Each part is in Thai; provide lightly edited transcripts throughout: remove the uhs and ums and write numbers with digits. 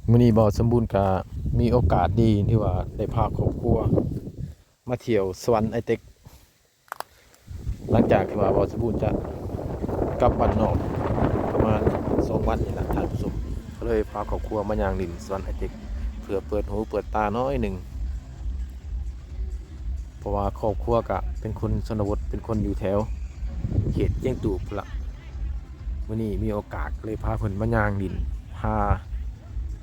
มื้อนี้บ่สมบูรณ์ก็มีโอกาสดีที่ว่าได้พาครอบครัวมาเที่ยวสวรรค์ไอเต็กหลังจากที่ว่าบ่สมบูรณ์จะกลับบ้านนอกประมาณ2วันนี่ล่ะท่านผู้ชมก็เลยพาครอบครัวมาย่างลิ้นสวรรค์ไอเต็กเพื่อเปิดหูเปิดตาน้อยหนึ่งเพราะว่าครอบครัวก็เป็นคนชนบทเป็นคนอยู่แถวเขตเจียงตูบพุ่นล่ะมื้อนี้มีโอกาสเลยพาเพิ่นมาย่างลิ้นพา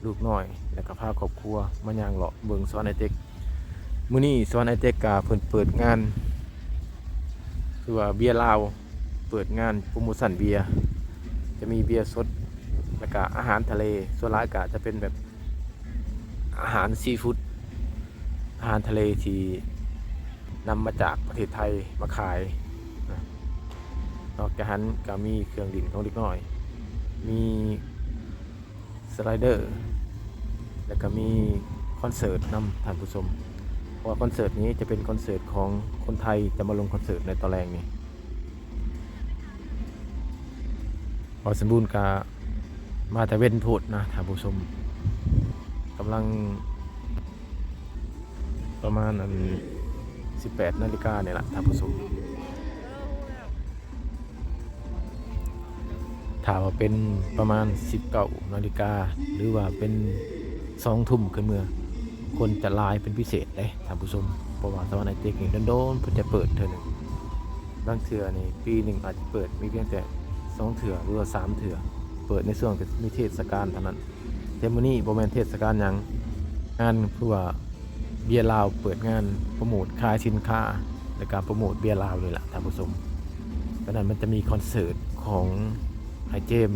ลูกน้อยแล้วก็พาครอบครัวมาย่างเลาะเบิ่งสวรรค์ไอเต็กมื้อนี้สวรรค์ไอเต็กก็เพิ่นเปิดงานคือว่าเบียร์ลาวเปิดงานโปรโมชั่นเบียร์จะมีเบียร์สดแล้วก็อาหารทะเลส่วนหลายก็จะเป็นแบบอาหารซีฟู้ดอาหารทะเลที่นำมาจากประเทศไทยมาขายนะนอกจากนั้นก็มีเครื่องดื่มของเด็กน้อยมีสไลเดอร์แล้วก็มีคอนเสิร์ตนำท่านผู้ชมเพราะว่าคอนเสิร์ตนี้จะเป็นคอนเสิร์ตของคนไทยจะมาลงคอนเสิร์ตในตอนแรกนี้พอสมบูรณ์กามาแต่เว้นโพดนะท่านผู้ชมกำลังประมาณ18 นาฬิกาเนี่ยแหละท่านผู้ชมถ้าว่าเป็นประมาณ19 นาฬิกาหรือว่าเป็น2 ทุ่มขึ้นเมื่อคนจะลายเป็นพิเศษเลยท่านผู้ชมเพราะว่าสวรรค์ไอเต็กนี่โดนๆเพิ่นจะเปิดเทื่อหนึ่งบางเทื่อนี่ปีหนึ่งอาจจะเปิดมีเพียงแต่2 เทื่อหรือว่า3 เทื่อเปิดในช่วงมีเทศกาลเท่านั้นแต่มื้อนี้บ่แม่นเทศกาลหยังงานเพื่อเบียร์ลาวเปิดงานโปรโมทขายสินค้าในการโปรโมทเบียร์ลาวนี่แหละท่านผู้ชมเพราะนั้นมันจะมีคอนเสิร์ตของไอเจม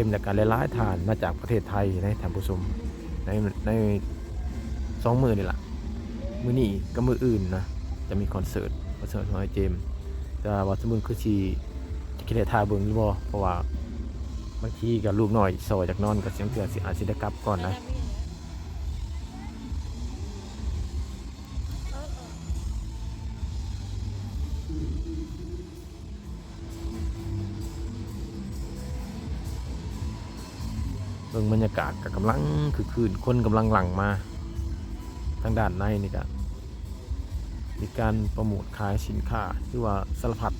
และการหลายๆฐานมาจากประเทศไทยนะท่านผู้ชมใน2 มื้อนี่แหละมื้อนี้กับมื้ออื่นนะจะมีคอนเสิร์ตของไอเจมแต่ว่าสมมุติคือสิจะคิดได้ท่าเบิ่งหรือบ่เพราะว่าบางทีกับลูกน้อยซอยจากนอนก็เสียงเตือนสิอาจสิได้กลับก่อนนะเบิ่งบรรยากาศก็กำลังคือคืนคนกำลังหลั่งมาทางด้านในนี่ก็มีการโปรโมทขายสินค้าที่ว่าสารพัด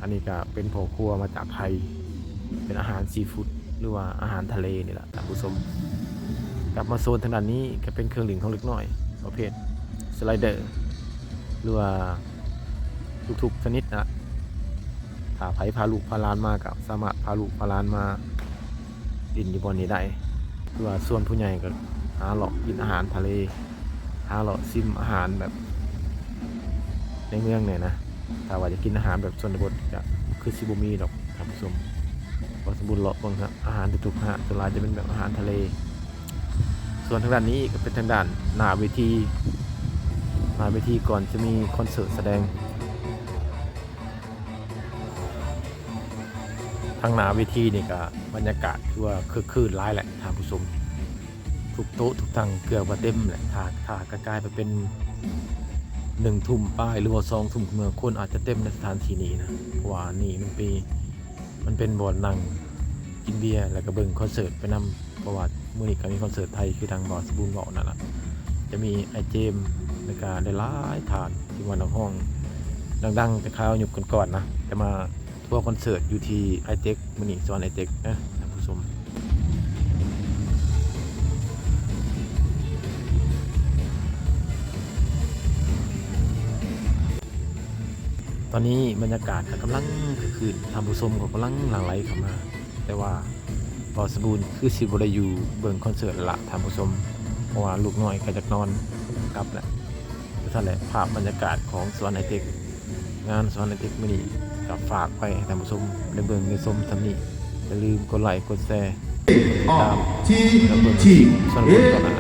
อันนี้ก็เป็นพ่อครัวมาจากไทยเป็นอาหารซีฟู้ดหรือว่าอาหารทะเลนี่แหละท่านผู้ชมกลับมาโซนทางด้านนี้ก็เป็นเครื่องดื่มของเล็กน้อยประเภทสไลเดอร์หรือว่าทุกๆชนิดนะถ้าไผพาลูกพาหลานมากับสามารถพาลูกพาหลานมาดินอยู่บนนี้ได้คือว่าส่วนผู้ใหญ่ก็หาเลาะกินอาหารทะเลหาเลาะซิมอาหารแบบในเมืองเนี่ยนะถ้าว่าจะกินอาหารแบบชนบทก็คือซิบุมีดอกท่านผู้ชมพอสมบูรณ์เลาะบางครับอาหารทุกๆฮะส่วนใหญ่จะเป็นแบบอาหารทะเลส่วนทางด้านนี้ก็เป็นทางด้านหน้าเวทีก่อนจะมีคอนเสิร์ตแสดงทางหน้าเวทีนี่ก็บรรยากาศคือว่าคึกคืนหลายแหละท่านผู้ชมทุกโต๊ะทุกทางเกือบว่าเต็มแหละถ้ากลายไปเป็น1 ทุ่มป้ายหรือว่า2 ทุ่มเมื่อคนอาจจะเต็มในสถานที่นี้นะเพราะว่านี่มันเป็นบ่อนนั่งกินเบียร์แล้วก็เบิ่งคอนเสิร์ตไปนำเพราะว่ามื้อนี้ก็มีคอนเสิร์ตไทยคือทางบ่อสบูรณ์เว้านั่นล่ะจะมีไอเจมในการได้หลายฐานที่ว่านักห้องดังๆแต่คราวยุคก่อนๆนะแต่มาทัวร์คอนเสิร์ตอยู่ที่ไอเต็กมื้อนี้สวนไอเต็กนะท่านผู้ชมตอนนี้บรรยากาศกำลังคือท่านผู้ชมก็กำลังหลั่งไหลเข้ามาแต่ว่าบอสบูรณ์คือสิบ่ได้อยู่เบิ่งคอนเสิร์ตละท่านผู้ชมเพราะว่าลูกน้อยก็จะนอนกลับแหละท่านแหละภาพบรรยากาศของสวนไอเต็กงานสวนไอเต็กมื้อนี้ก็ฝากไปให้ท่านผู้ชมได้เบิ่งได้ชมทำนี้อย่าลืมกดไลค์กดแชร์ติดตามแล้วเบิ่งสวนไอเต็กต่อหน้า